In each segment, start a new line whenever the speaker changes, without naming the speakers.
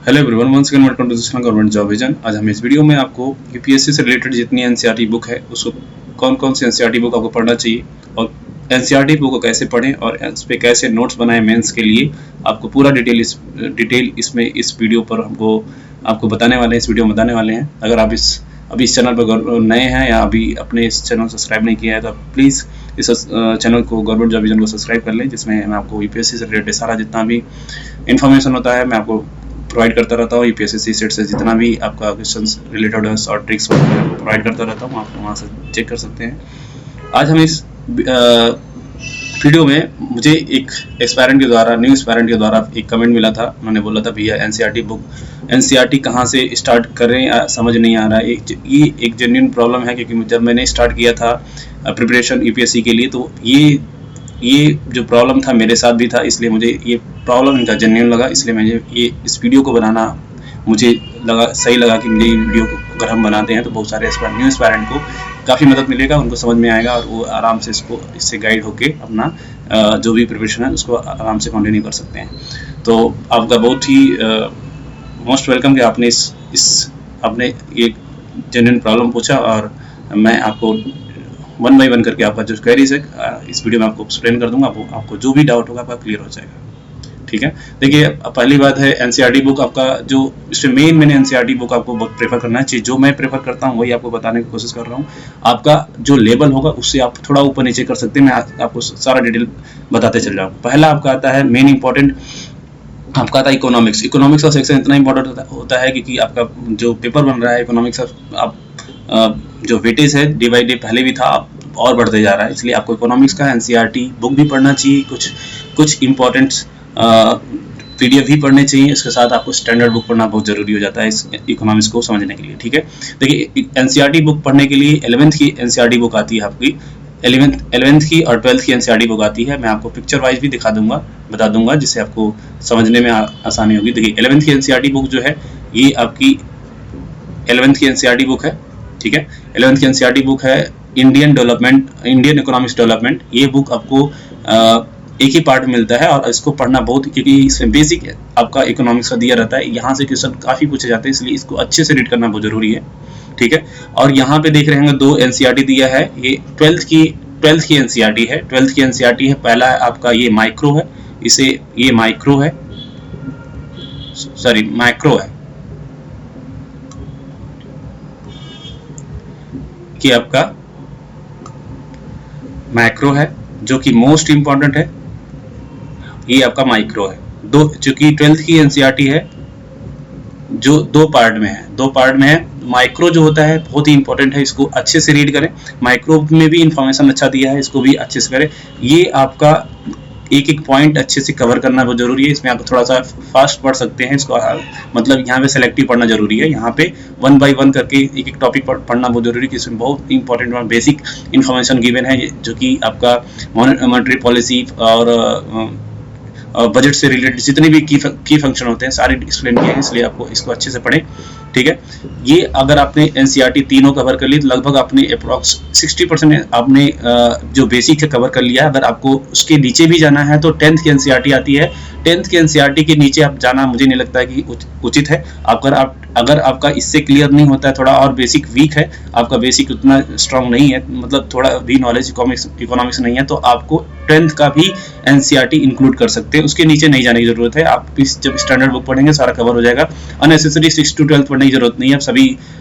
Hello everyone, once again welcome to this government job vision. आज हम इस video में आपको यूपीएससी से रिलेटेड जितनी एनसीईआरटी बुक है उसको कौन कौन सी एनसीईआरटी बुक आपको पढ़ना चाहिए और एनसीईआरटी बुक को कैसे पढ़ें और इस पे कैसे नोट्स बनाएं मेंस के लिए, आपको पूरा डिटेल इसमें इस वीडियो पर आपको बताने वाले हैं, इस वीडियो में बताने वाले हैं। अगर आप अभी इस चैनल पर नए हैं या अभी अपने इस चैनल को सब्सक्राइब नहीं किया है तो आप प्लीज़ इस चैनल को गवर्नमेंट जॉब विजन को सब्सक्राइब कर लें, जिसमें मैं आपको यूपीएससी से रिलेटेड सारा जितना भी इन्फॉर्मेशन होता है मैं आपको प्रोवाइड करता रहता हूँ। यूपीएससी सेट से जितना भी आपका क्वेश्चंस रिलेटेड है और ट्रिक्स वगैरह आपको प्रोवाइड करता रहता हूँ, आप वहाँ से चेक कर सकते हैं। आज हम इस वीडियो में मुझे एक न्यू एस्पायरेंट के द्वारा एक कमेंट मिला था। उन्होंने बोला था भैया एनसीईआरटी कहाँ से स्टार्ट करें, समझ नहीं आ रहा है। ये एक जेन्युइन प्रॉब्लम है, क्योंकि जब मैंने स्टार्ट किया था प्रिपरेशन यूपीएससी के लिए तो ये जो प्रॉब्लम था मेरे साथ भी था, इसलिए मुझे ये प्रॉब्लम इनका जेन्युइन लगा। इसलिए मुझे इस वीडियो को बनाना सही लगा कि मुझे ये वीडियो को अगर हम बनाते हैं तो बहुत सारे न्यू एस्पायरेंट को काफ़ी मदद मिलेगा, उनको समझ में आएगा और वो आराम से इससे गाइड होके अपना जो भी प्रिपरेशन है उसको आराम से कंटिन्यू कर सकते हैं। तो आपका बहुत ही मोस्ट वेलकम कि आपने आपने ये जेन्युइन प्रॉब्लम पूछा और मैं आपको वन बाई वन करके आपका जो क्वेरीज है इस वीडियो में आपको एक्सप्लेन कर दूंगा। आपको जो भी डाउट होगा आपका क्लियर हो जाएगा। ठीक है, देखिए पहली बात है एनसीईआरटी बुक आपका जो इसमें मैंने एनसीईआरटी बुक आपको बहुत प्रेफर करना चाहिए। जो मैं प्रेफर करता हूँ वही आपको बताने की कोशिश कर रहा हूँ। आपका जो लेवल होगा उससे आप थोड़ा ऊपर नीचे कर सकते हैं, मैं आपको सारा डिटेल बताते चल जाऊँ। पहला आपका आता है मेन इंपॉर्टेंट, आपका आता है इकोनॉमिक्स का सेक्शन इतना इंपॉर्टेंट होता है क्योंकि आपका जो पेपर बन रहा है इकोनॉमिक्स का आप जो वेटेज है डे बाई डे पहले भी था और बढ़ते जा रहा है, इसलिए आपको इकोनॉमिक्स का एनसीईआरटी बुक भी पढ़ना चाहिए। कुछ इंपॉर्टेंट पीडीएफ भी पढ़ने चाहिए। इसके साथ आपको स्टैंडर्ड बुक पढ़ना बहुत जरूरी हो जाता है इस इकोनॉमिक्स को समझने के लिए। ठीक है, देखिए एनसीईआरटी बुक पढ़ने के लिए 11th की एनसीईआरटी बुक आती है आपकी, 11th की और 12th की एनसीईआरटी बुक आती है। मैं आपको पिक्चर वाइज भी बता दूंगा जिससे आपको समझने में आसानी होगी। देखिए 11th की एनसीईआरटी बुक जो है ये आपकी 11th की एनसीईआरटी बुक है। ठीक है, 11th की एनसीईआरटी बुक है इंडियन इकोनॉमिक्स डेवलपमेंट। ये बुक आपको एक ही पार्ट मिलता है और इसको पढ़ना बहुत, क्योंकि इसमें बेसिक आपका इकोनॉमिक्स का दिया रहता है, यहाँ से क्वेश्चन काफी पूछे जाते हैं, इसलिए इसको अच्छे से रीड करना बहुत जरूरी है। ठीक है, और यहाँ पे देख रहे होंगे 2 एनसीईआरटी दिया है। ये 12th की एनसीईआरटी है। 12th की एनसीईआरटी है। पहला है आपका ये माइक्रो है, ये माइक्रो है कि आपका मैक्रो है जो कि मोस्ट इंपॉर्टेंट है। ये आपका माइक्रो है। चूंकि 12th की एनसीईआरटी है जो दो पार्ट में है। माइक्रो जो होता है बहुत ही इंपॉर्टेंट है, इसको अच्छे से रीड करें। माइक्रो में भी इंफॉर्मेशन अच्छा दिया है, इसको भी अच्छे से करें। ये आपका एक पॉइंट अच्छे से कवर करना बहुत जरूरी है। इसमें आप थोड़ा सा फास्ट पढ़ सकते हैं, इसको मतलब यहाँ पे सेलेक्टिव पढ़ना जरूरी है। यहाँ पे 1 बाई 1 करके एक टॉपिक पढ़ना बहुत जरूरी है। इसमें बहुत इंपॉर्टेंट और बेसिक इन्फॉर्मेशन गिवन है जो कि आपका मॉनेटरी पॉलिसी और बजट से रिलेटेड जितने भी की फंक्शन होते हैं सारे एक्सप्लेन किए हैं, इसलिए आपको इसको अच्छे से पढ़ें। ठीक है, ये अगर आपने एनसीईआरटी तीनों कवर कर ली तो लगभग आपने अप्रॉक्स 60% आपने जो बेसिक है कवर कर लिया। अगर आपको उसके नीचे भी जाना है तो 10th की एनसीईआरटी आती है। 10th की एनसीईआरटी के नीचे आप जाना मुझे नहीं लगता है कि उचित है। अगर आपका इससे क्लियर नहीं होता है, थोड़ा और बेसिक वीक है, आपका बेसिक उतना स्ट्रांग नहीं है, मतलब थोड़ा भी नॉलेज इकोनॉमिक्स नहीं है, तो आपको 10th का भी एनसीईआरटी इंक्लूड कर सकते हैं। उसके नीचे नहीं जाने की जरूरत है। आप जब स्टैंडर्ड बुक पढ़ेंगे सारा कवर हो जाएगा। अननेसेसरी 6 to 12 पढ़ने की जरूरत नहीं है।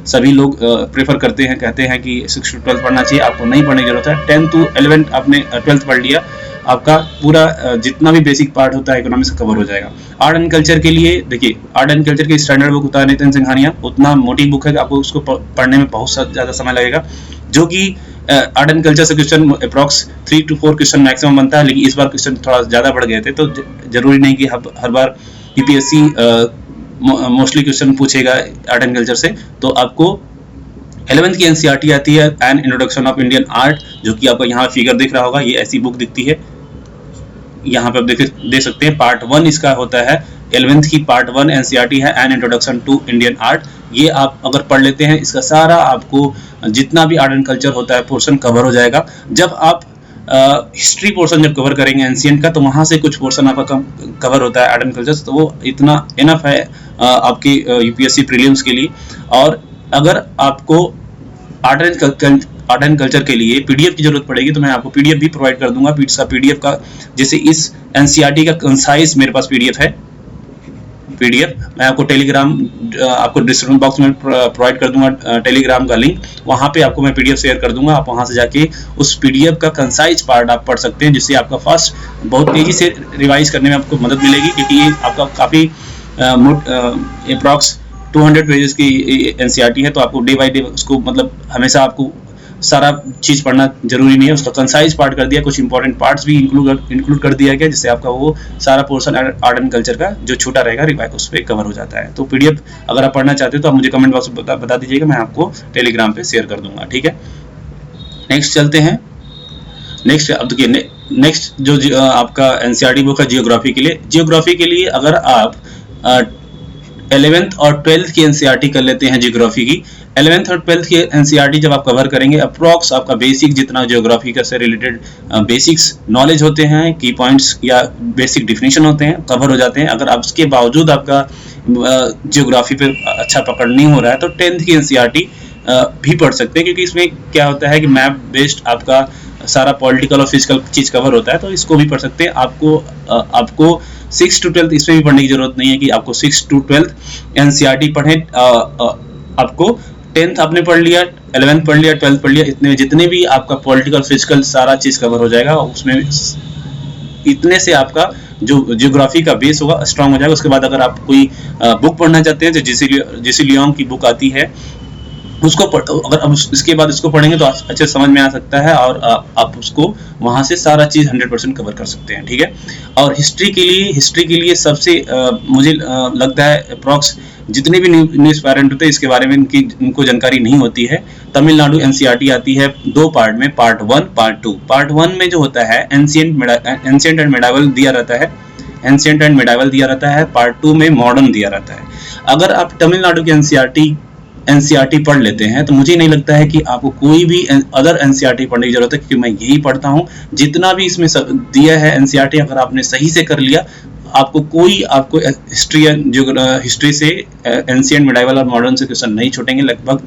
सभी लोग प्रेफर कहते हैं कि 6 to 12 पढ़ना चाहिए, आपको नहीं पढ़ने की जरूरत है। 10 to 11 आपने 12th पढ़ लिया, आपका पूरा जितना भी बेसिक पार्ट होता है इकोनॉमिक्स का कवर हो जाएगा। आर्ट एंड कल्चर के लिए देखिए, आर्ट एंड कल्चर की स्टैंडर्ड बुक होता है नितिन सिंघानिया, उतना मोटी बुक है कि आपको उसको पढ़ने में बहुत ज्यादा समय लगेगा। जो कि आर्ट एंड कल्चर से question approx 3 to 4 question maximum बनता है, लेकिन इस बार क्वेश्चन थोड़ा ज्यादा बढ़ गए थे, तो जरूरी नहीं कि हर बार यूपीएससी मोस्टली क्वेश्चन पूछेगा आर्ट एंड कल्चर से। तो आपको 11th की एनसीईआरटी आती है an introduction of Indian art, जो कि आपका यहाँ फिगर दिख रहा होगा, ये ऐसी बुक दिखती है। यहाँ पे आप देख सकते हैं पार्ट 1 इसका होता है। 11th की पार्ट 1 एनसीईआरटी है an introduction to Indian art. ये आप अगर पढ़ लेते हैं, इसका सारा आपको जितना भी आर्ट एंड कल्चर होता है पोर्शन कवर हो जाएगा। जब आप हिस्ट्री पोर्शन जब कवर करेंगे एंशिएंट का, तो वहां से कुछ पोर्शन आपका कवर होता है आर्ट एंड कल्चर, तो वो इतना इनफ है आपकी यूपीएससी प्रीलिम्स के लिए। और अगर आपको आर्ट एंड कल्चर के लिए पीडीएफ की जरूरत पड़ेगी तो मैं आपको पीडीएफ भी प्रोवाइड कर दूंगा। इसका पीडीएफ का, जैसे इस एनसीईआरटी का कंसाइज मेरे पास पीडीएफ है, पीडीएफ मैं आपको टेलीग्राम, आपको डिस्क्रिप्शन बॉक्स में प्रोवाइड कर दूंगा टेलीग्राम का लिंक, वहां पे आपको मैं पीडीएफ शेयर कर दूंगा। आप वहां से जाके उस पीडीएफ का कंसाइज पार्ट आप पढ़ सकते हैं, जिससे आपका फर्स्ट बहुत तेजी से रिवाइज करने में आपको मदद मिलेगी, क्योंकि ये आपका काफी अप्रॉक्स 200 पेजेस की एनसीईआरटी है। तो आपको डे बाय डे उसको, मतलब हमेशा आपको सारा चीज पढ़ना जरूरी नहीं है, उसका कंसाइज पार्ट कर दिया, कुछ इंपॉर्टेंट पार्ट्स भी इंक्लूड कर दिया गया, जिससे आपका वो सारा पोर्शन आर्ट एंड कल्चर का जो छोटा रहेगा रिवाइज उस पर कवर हो जाता है। तो पीडीएफ अगर आप पढ़ना चाहते हो तो आप मुझे कमेंट बॉक्स में बता दीजिएगा, मैं आपको टेलीग्राम पे शेयर कर दूंगा, ठीक है। नेक्स्ट चलते हैं। नेक्स्ट अब देखिए, नेक्स्ट जो आपका एनसीईआरटी बुक है जियोग्राफी के लिए। जियोग्राफी के लिए अगर आप 11th और 12th की एनसीईआरटी कर लेते हैं जियोग्राफी की, 11th और 12th की एनसीईआरटी जब आप कवर करेंगे, अप्रॉक्स आपका बेसिक जितना जियोग्राफी का से रिलेटेड बेसिक्स नॉलेज होते हैं, की पॉइंट्स या बेसिक डिफिनेशन होते हैं, कवर हो जाते हैं। अगर आप उसके बावजूद आपका जियोग्राफी पे अच्छा पकड़ नहीं हो रहा है तो 10th की एनसीईआरटी भी पढ़ सकते हैं, क्योंकि इसमें क्या होता है कि मैप बेस्ड आपका सारा पॉलिटिकल और फिजिकल चीज कवर होता है, तो इसको भी पढ़ सकते हैं। आपको 6 to 12 इसमें भी पढ़ने की जरूरत नहीं है कि आपको 6 to 12 एनसीईआरटी पढ़ें। आपको 10th आपने पढ़ लिया, 11th पढ़ लिया, 12th पढ़ लिया, इतने जितने भी आपका पॉलिटिकल फिजिकल सारा चीज कवर हो जाएगा, उसमें इतने से आपका जो जियोग्राफी का बेस होगा स्ट्रांग हो जाएगा। उसके बाद अगर आप कोई बुक पढ़ना चाहते हैं, जो जेसी लियोंग की बुक आती है, उसको अगर अब इसके बाद इसको पढ़ेंगे तो अच्छे समझ में आ सकता है, और आप उसको वहां से सारा चीज 100% कवर कर सकते हैं, ठीक है। और हिस्ट्री के लिए सबसे मुझे लगता है अप्रॉक्स जितने भी न्यूज़ पेरेंट होते हैं इसके बारे में इनको जानकारी नहीं होती है। तमिलनाडु एनसीईआरटी आती है 2 पार्ट में, पार्ट 1 पार्ट 2। पार्ट 1 में जो होता है एंशिएंट एंड मेडाइवल दिया रहता है, एंशिएंट एंड मेडाइवल दिया रहता है। पार्ट 2 में मॉडर्न दिया रहता है। अगर आप तमिलनाडु की एनसीईआरटी पढ़ लेते हैं तो मुझे नहीं लगता है कि आपको कोई भी अदर एनसीईआरटी पढ़ने की जरूरत है, क्योंकि मैं यही पढ़ता हूँ। जितना भी इसमें दिया है एनसीईआरटी, अगर आपने सही से कर लिया, आपको हिस्ट्री से एंशिएंट मेडाइवल और मॉडर्न से क्वेश्चन नहीं छूटेंगे। लगभग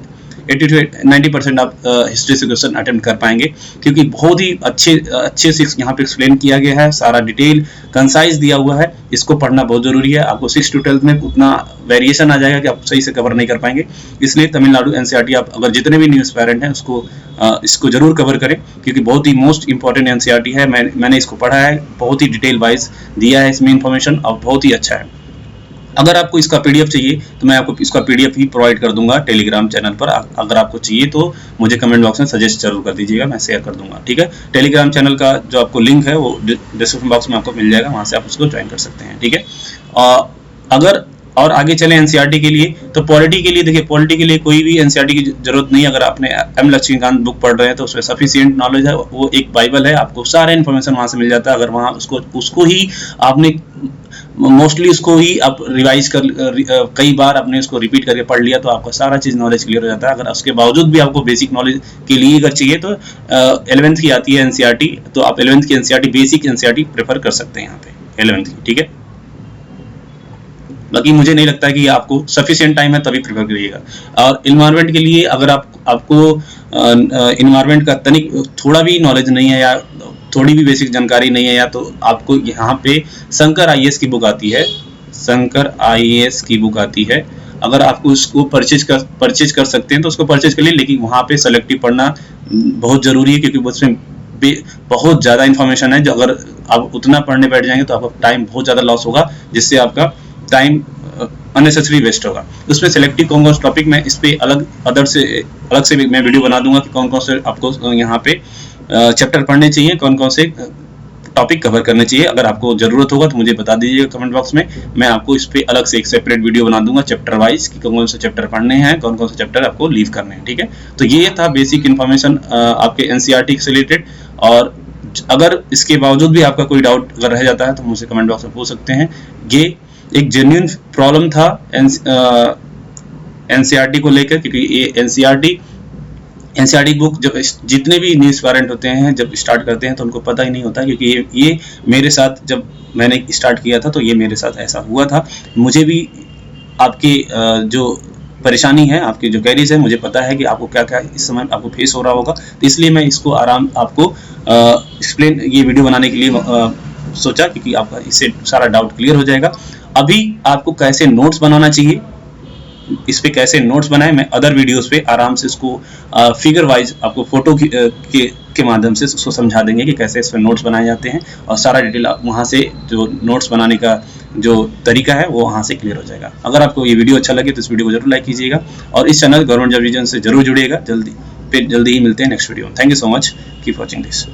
80 to 90% आप हिस्ट्री से क्वेश्चन अटेम्प्ट कर पाएंगे, क्योंकि बहुत ही अच्छे से यहाँ पे एक्सप्लेन किया गया है, सारा डिटेल कंसाइज दिया हुआ है। इसको पढ़ना बहुत जरूरी है। आपको 6 to 12 में उतना वेरिएशन आ जाएगा कि आप सही से कवर नहीं कर पाएंगे। इसलिए तमिलनाडु एनसीईआरटी आप अगर जितने भी न्यूज़ पेरेंट हैं इसको जरूर कवर करें, क्योंकि बहुत ही मोस्ट इंपॉर्टेंट एनसीईआरटी है। मैंने इसको पढ़ा है, बहुत ही डिटेल वाइज दिया है इसमें इंफॉर्मेशन, और बहुत ही अच्छा है। अगर आपको इसका पीडीएफ चाहिए तो मैं आपको इसका पीडीएफ ही प्रोवाइड कर दूंगा टेलीग्राम चैनल पर। अगर आपको चाहिए तो मुझे कमेंट बॉक्स में सजेस्ट जरूर कर दीजिएगा, मैं शेयर कर दूंगा, ठीक है। टेलीग्राम चैनल का जो आपको लिंक है वो डिस्क्रिप्शन बॉक्स में आपको मिल जाएगा, वहां से आप उसको ज्वाइन कर सकते हैं, ठीक है। अगर और आगे चले एनसीईआरटी के लिए, तो पॉलिटी के लिए देखिए, पॉलिटी के लिए कोई भी एनसीईआरटी की जरूरत नहीं है। अगर आपने एम लक्ष्मीकांत बुक पढ़ रहे हैं तो उसमें सफिशिएंट नॉलेज है, वो एक बाइबल है, आपको सारा इन्फॉर्मेशन वहां से मिल जाता है। अगर वहां उसको ही आपने मोस्टली उसको ही आप रिवाइज कई बार आपने उसको रिपीट करके पढ़ लिया तो आपका सारा चीज नॉलेज क्लियर हो जाता है। अगर उसके बावजूद भी आपको बेसिक नॉलेज के लिए अगर चाहिए तो 11th की आती है एनसीईआरटी, तो आप 11th की एनसीईआरटी बेसिक एनसीईआरटी प्रेफर कर सकते हैं यहाँ पे 11th की, ठीक है। बाकी मुझे नहीं लगता है कि आपको सफिशिएंट टाइम है तभी प्रेफर करिएगा। और इन्वायरमेंट के लिए अगर आपको इन्वायरमेंट का थोड़ा भी नॉलेज नहीं है या थोड़ी भी बेसिक जानकारी नहीं है, या तो आपको यहाँ पे शंकर आईएएस की बुक आती है, शंकर आईएएस की बुक आती है। अगर आपको उसको परचेज कर सकते हैं तो उसको परचेज कर लिए, लेकिन वहाँ पे सेलेक्टिव पढ़ना बहुत जरूरी है, क्योंकि उसमें बहुत ज़्यादा इन्फॉर्मेशन है। जो अगर आप उतना पढ़ने बैठ जाएंगे तो आपका टाइम बहुत ज़्यादा लॉस होगा, जिससे आपका टाइम अननेसेसरी वेस्ट होगा। उसमें सेलेक्टिव कौन कौन से टॉपिक में इस पे अलग से मैं वीडियो बना दूंगा कि कौन कौन से आपको यहाँ पे चैप्टर पढ़ने चाहिए, कौन कौन से टॉपिक कवर करने चाहिए। अगर आपको जरूरत होगा तो मुझे बता दीजिएगा कमेंट बॉक्स में, मैं आपको इस पे अलग से एक सेपरेट वीडियो बना दूंगा चैप्टर वाइज कि कौन कौन से चैप्टर पढ़ने हैं, कौन कौन से चैप्टर आपको लीव करने हैं, ठीक है। तो ये था बेसिक इन्फॉर्मेशन आपके एनसीईआरटी से रिलेटेड। और अगर इसके बावजूद भी आपका कोई डाउट अगर रह जाता है तो मुझे कमेंट बॉक्स में पूछ सकते हैं। ये एक जेन्युइन प्रॉब्लम था एनसीईआरटी को लेकर, क्योंकि ये एनसीईआरटी बुक जब जितने भी न्यूज़ पेरेंट होते हैं जब स्टार्ट करते हैं तो उनको पता ही नहीं होता, क्योंकि ये मेरे साथ जब मैंने स्टार्ट किया था तो ये मेरे साथ ऐसा हुआ था। मुझे भी आपकी जो परेशानी है, आपकी जो क्वेरीज है, मुझे पता है कि आपको क्या क्या इस समय आपको फेस हो रहा होगा, तो इसलिए मैं इसको आपको एक्सप्लेन ये वीडियो बनाने के लिए सोचा, क्योंकि आपका इससे सारा डाउट क्लियर हो जाएगा। अभी आपको कैसे नोट्स बनाना चाहिए, इस पे कैसे नोट्स बनाए, मैं अदर वीडियोस पे आराम से इसको फिगर वाइज आपको फोटो के माध्यम से उसको समझा देंगे कि कैसे इस पे नोट्स बनाए जाते हैं, और सारा डिटेल वहाँ से जो नोट्स बनाने का जो तरीका है वो वहाँ से क्लियर हो जाएगा। अगर आपको ये वीडियो अच्छा लगे तो इस वीडियो को जरूर लाइक कीजिएगा, और इस चैनल गवर्नमेंट जॉब रिवीजन से जरूर जुड़िएगा। जल्दी ही मिलते हैं नेक्स्ट वीडियो में। Thank you so much, keep watching this.